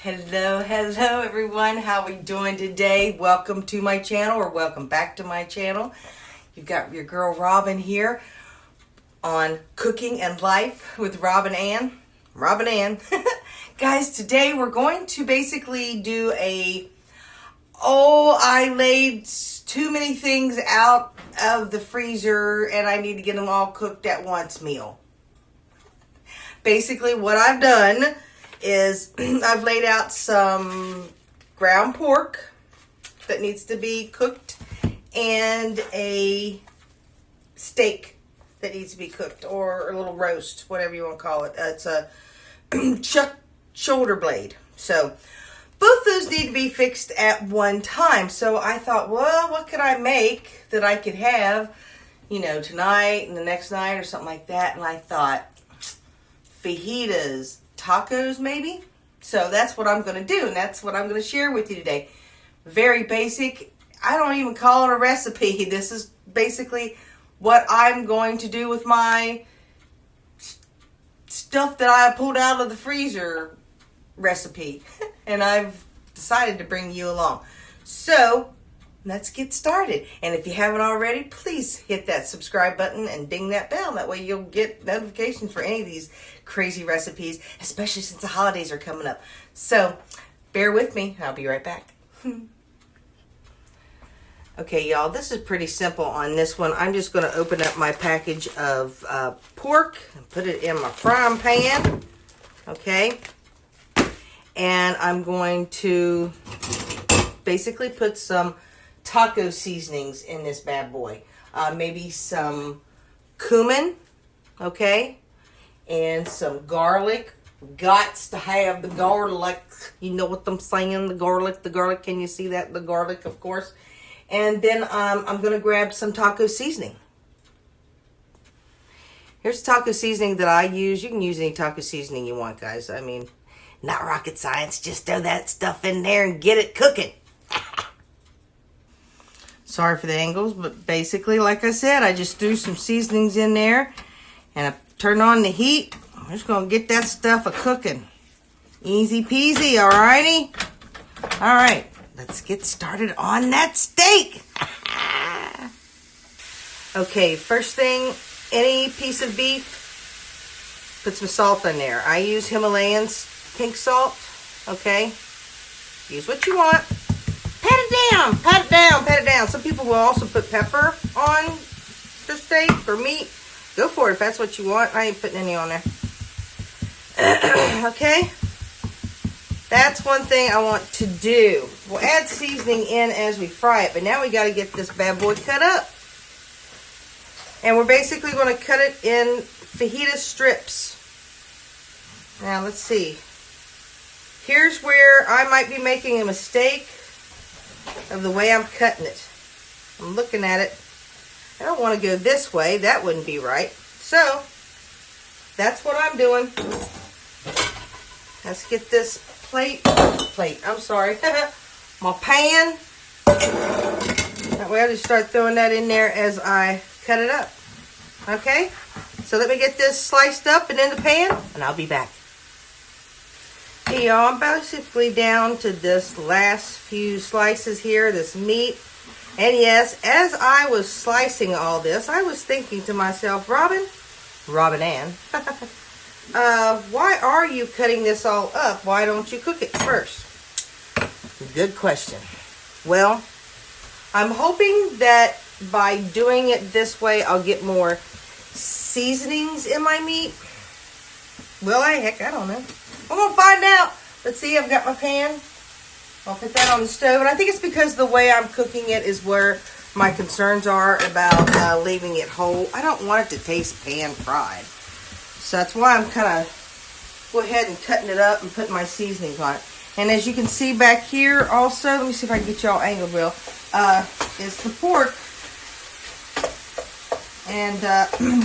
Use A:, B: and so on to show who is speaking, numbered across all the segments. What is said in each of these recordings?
A: Hello everyone. How we doing today? Welcome to my channel, or welcome back to my channel. You've got your girl Robin here on Cooking and Life with Robin Ann. Guys, today we're going to basically do I laid too many things out of the freezer and I need to get them all cooked at once meal. Basically what I've done is I've laid out some ground pork that needs to be cooked and a steak that needs to be cooked, or a little roast, whatever you want to call it. It's a chuck shoulder blade. So both those need to be fixed at one time. So I thought, well, what could I make that I could have, tonight and the next night or something like that? And I thought, fajitas, tacos maybe. So that's what I'm going to do, and that's what I'm going to share with you today. Very basic. I don't even call it a recipe. This is basically what I'm going to do with my stuff that I pulled out of the freezer recipe. And I've decided to bring you along. So let's get started. And if you haven't already, please hit that subscribe button and ding that bell. That way you'll get notifications for any of these crazy recipes, especially since the holidays are coming up. So bear with me. I'll be right back. Okay, y'all, this is pretty simple on this one. I'm just going to open up my package of pork and put it in my frying pan. Okay. And I'm going to basically put some taco seasonings in this bad boy. Maybe some cumin, okay, and some garlic. Gots to have the garlic. You know what I'm saying? The garlic. Can you see that? The garlic, of course. And then I'm going to grab some taco seasoning. Here's taco seasoning that I use. You can use any taco seasoning you want, guys. I mean, not rocket science. Just throw that stuff in there and get it cooking. Sorry for the angles, but basically, like I said, I just threw some seasonings in there and I turned on the heat. I'm just going to get that stuff a-cooking. Easy peasy, alrighty? Alright, let's get started on that steak. Okay, first thing, any piece of beef, put some salt in there. I use Himalayan's pink salt, okay? Use what you want. Pat it down. Some people will also put pepper on their steak or meat. Go for it if that's what you want. I ain't putting any on there. Okay? That's one thing I want to do. We'll add seasoning in as we fry it, but now we got to get this bad boy cut up. And we're basically going to cut it in fajita strips. Now, let's see. Here's where I might be making a mistake of the way I'm cutting it. I'm looking at it. I don't want to go this way. That wouldn't be right. So, that's what I'm doing. Let's get this I'm sorry. My pan. That way I'll just start throwing that in there as I cut it up. Okay? So let me get this sliced up and in the pan, and I'll be back. Hey y'all, I'm basically down to this last few slices here, this meat. And yes, as I was slicing all this, I was thinking to myself, Robin Ann, why are you cutting this all up? Why don't you cook it first? Good question. Well, I'm hoping that by doing it this way, I'll get more seasonings in my meat. Will I? Heck, I don't know. We're going to find out. Let's see, I've got my pan. I'll put that on the stove. And I think it's because the way I'm cooking it is where my concerns are about leaving it whole. I don't want it to taste pan fried. So that's why I'm kind of go ahead and cutting it up and putting my seasonings on it. And as you can see back here also, let me see if I can get y'all angled real, is the pork. And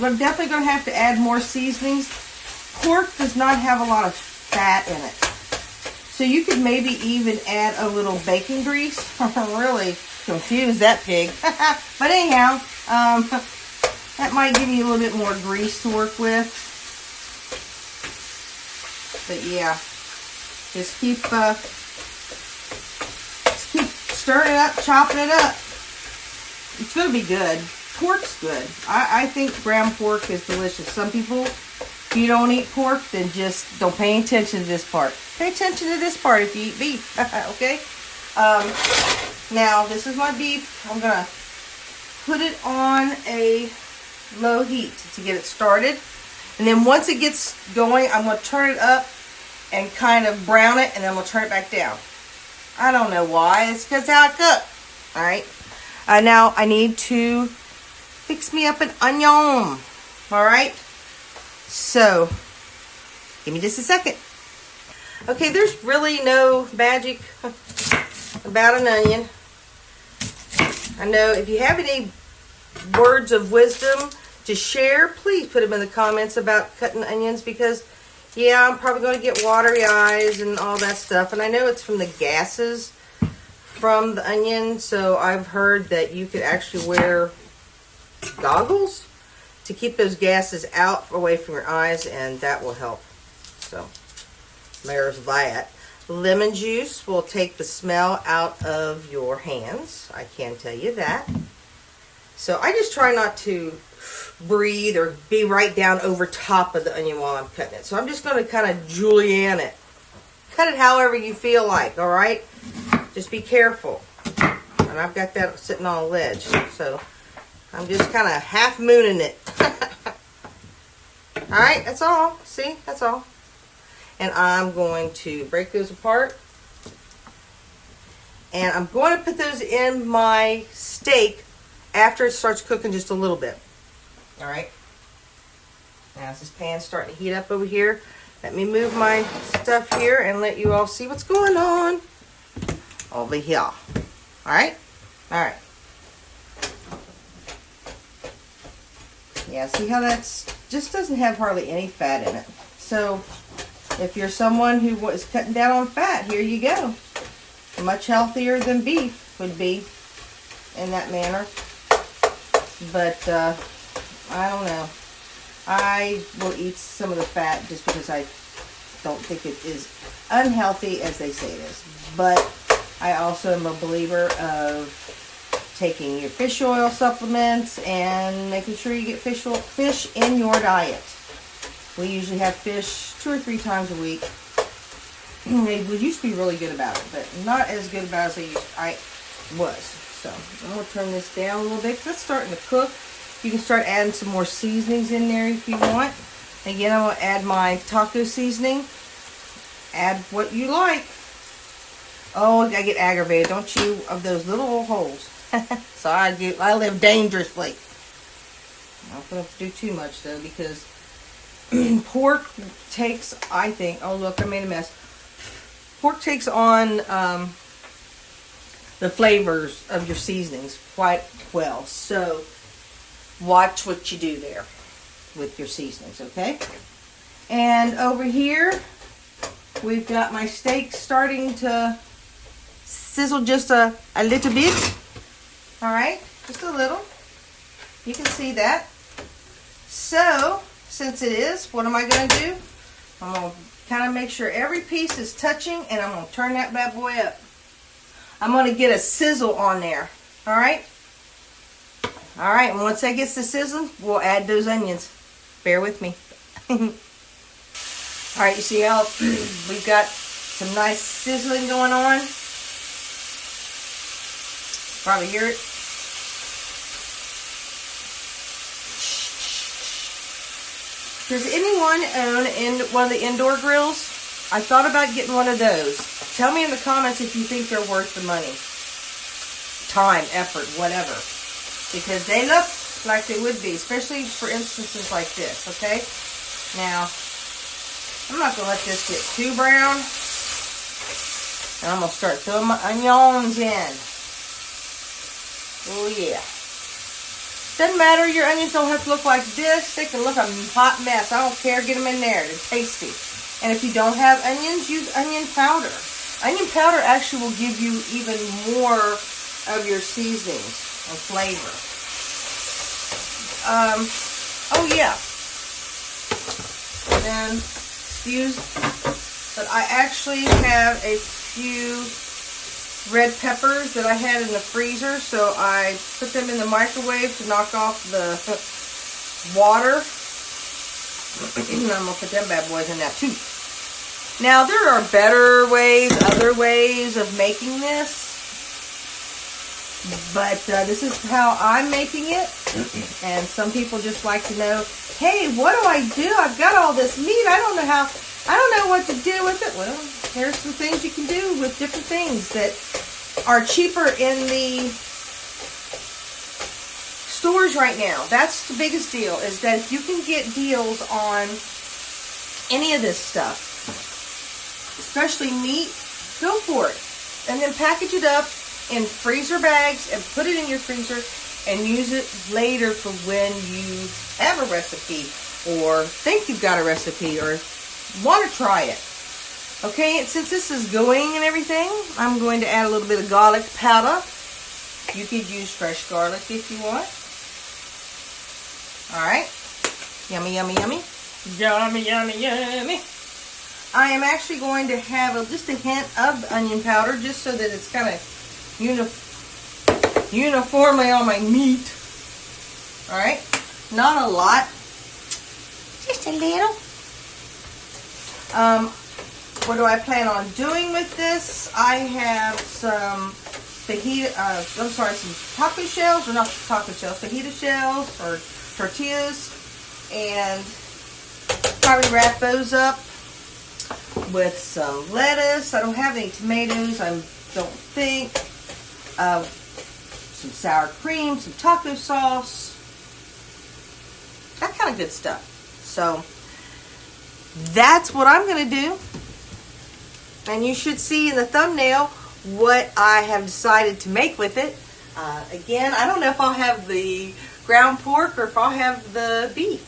A: we're definitely going to have to add more seasonings. Pork does not have a lot of fat in it. So you could maybe even add a little bacon grease. Really confuse that pig. But anyhow, that might give you a little bit more grease to work with. But yeah. Just keep stirring it up, chopping it up. It's going to be good. Pork's good. I think ground pork is delicious. Some people, if you don't eat pork, then just don't pay attention to this part. Pay attention to this part if you eat beef, okay? Now, this is my beef. I'm going to put it on a low heat to get it started. And then once it gets going, I'm going to turn it up and kind of brown it, and then I'm going to turn it back down. I don't know why. It's because how I cook. Alright. Now, I need to fix me up an onion. Alright. So, give me just a second. Okay, there's really no magic about an onion. I know if you have any words of wisdom to share, please put them in the comments about cutting onions, because yeah, I'm probably going to get watery eyes and all that stuff. And I know it's from the gases from the onion, so I've heard that you could actually wear goggles to keep those gases out away from your eyes, and that will help. So there's that. Lemon juice will take the smell out of your hands. I can tell you that. So I just try not to breathe or be right down over top of the onion while I'm cutting it. So I'm just going to kind of julienne it. Cut it however you feel like, alright? Just be careful. And I've got that sitting on a ledge. So I'm just kind of half mooning it. Alright, that's all. See, that's all. And I'm going to break those apart. And I'm going to put those in my steak after it starts cooking just a little bit. Alright. Now as this pan's starting to heat up over here, let me move my stuff here and let you all see what's going on over here. Alright? Alright. Yeah, see how that's just doesn't have hardly any fat in it. So if you're someone who is cutting down on fat, here you go. Much healthier than beef would be in that manner. But I don't know. I will eat some of the fat just because I don't think it is unhealthy as they say it is. But I also am a believer of taking your fish oil supplements and making sure you get fish in your diet. We usually have fish 2 or 3 times a week. They used to be really good about it, but not as good about it as I was. So I'm going to turn this down a little bit because it's starting to cook. You can start adding some more seasonings in there if you want. Again, I'm going to add my taco seasoning. Add what you like. Oh, I get aggravated, don't you, of those little holes. So I live dangerously. I'm not going to do too much though, because pork takes, I think, oh look, I made a mess. Pork takes on the flavors of your seasonings quite well. So watch what you do there with your seasonings, okay? And over here, we've got my steak starting to sizzle just a little bit. Alright, just a little. You can see that. So, since it is, what am I going to do? I'm going to kind of make sure every piece is touching, and I'm going to turn that bad boy up. I'm going to get a sizzle on there. Alright? Alright, and once that gets to sizzling, we'll add those onions. Bear with me. Alright, you see how we've got some nice sizzling going on? Probably hear it. Does anyone own one of the indoor grills? I thought about getting one of those. Tell me in the comments if you think they're worth the money. Time, effort, whatever. Because they look like they would be, especially for instances like this, okay? Now, I'm not going to let this get too brown. And I'm going to start throwing my onions in. Oh yeah. Doesn't matter, your onions don't have to look like this. They can look a hot mess. I don't care, get them in there. They're tasty. And if you don't have onions, use onion powder. Onion powder actually will give you even more of your seasonings and flavor. Oh yeah. And then But I actually have a few red peppers that I had in the freezer, so I put them in the microwave to knock off the water. I'm going to put them bad boys in that too. Now, there are better ways, other ways of making this. But this is how I'm making it. And some people just like to know, hey, what do I do? I've got all this meat. I don't know what to do with it. Well, here's some things you can do with different things that are cheaper in the stores right now. That's the biggest deal, is that if you can get deals on any of this stuff, especially meat, go for it. And then package it up in freezer bags and put it in your freezer and use it later for when you have a recipe or think you've got a recipe or want to try it. Okay, and since this is going and everything, I'm going to add a little bit of garlic powder. You could use fresh garlic if you want. Alright. Yummy, yummy, yummy. Yummy, yummy, yummy. I am actually going to have just a hint of onion powder just so that it's kind of uniformly on my meat. Alright. Not a lot. Just a little. What do I plan on doing with this? I have some some taco shells, or not taco shells, fajita shells or tortillas, and probably wrap those up with some lettuce. I don't have any tomatoes, I don't think. Some sour cream, some taco sauce, that kind of good stuff. So that's what I'm going to do. And you should see in the thumbnail what I have decided to make with it. Again, I don't know if I'll have the ground pork or if I'll have the beef.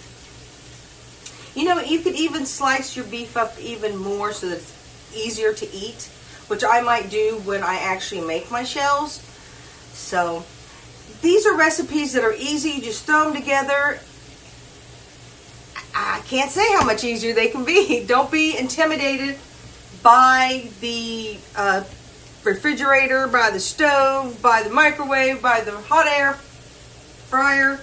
A: You know, you could even slice your beef up even more so that it's easier to eat, which I might do when I actually make my shells. So these are recipes that are easy. You just throw them together. I can't say how much easier they can be. Don't be intimidated by the refrigerator, by the stove, by the microwave, by the hot air fryer.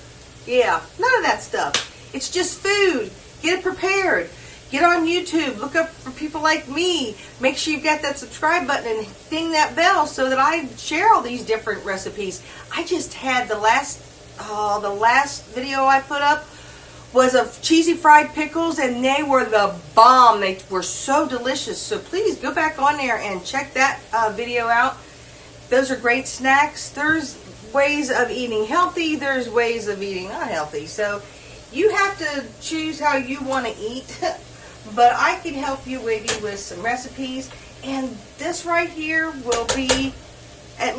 A: Yeah, none of that stuff. It's just food. Get it prepared. Get on YouTube. Look up for people like me. Make sure you've got that subscribe button and ding that bell so that I share all these different recipes. I just had the last video I put up was of cheesy fried pickles, and they were the bomb. They were so delicious. So please go back on there and check that video out. Those are great snacks. There's ways of eating healthy. There's ways of eating not healthy. So you have to choose how you want to eat. But I can help you maybe with some recipes. And this right here will be at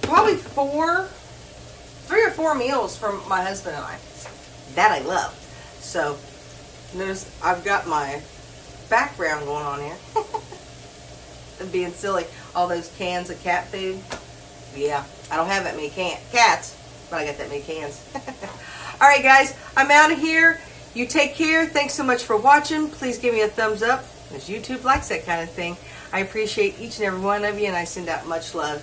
A: probably 3 or 4 meals from my husband and I. That I love. So notice I've got my background going on here. Being silly. All those cans of cat food. Yeah, I don't have that many cats, but I got that many cans. Alright guys, I'm out of here. You take care. Thanks so much for watching. Please give me a thumbs up, because YouTube likes that kind of thing. I appreciate each and every one of you, and I send out much love.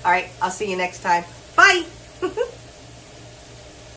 A: Alright, I'll see you next time. Bye!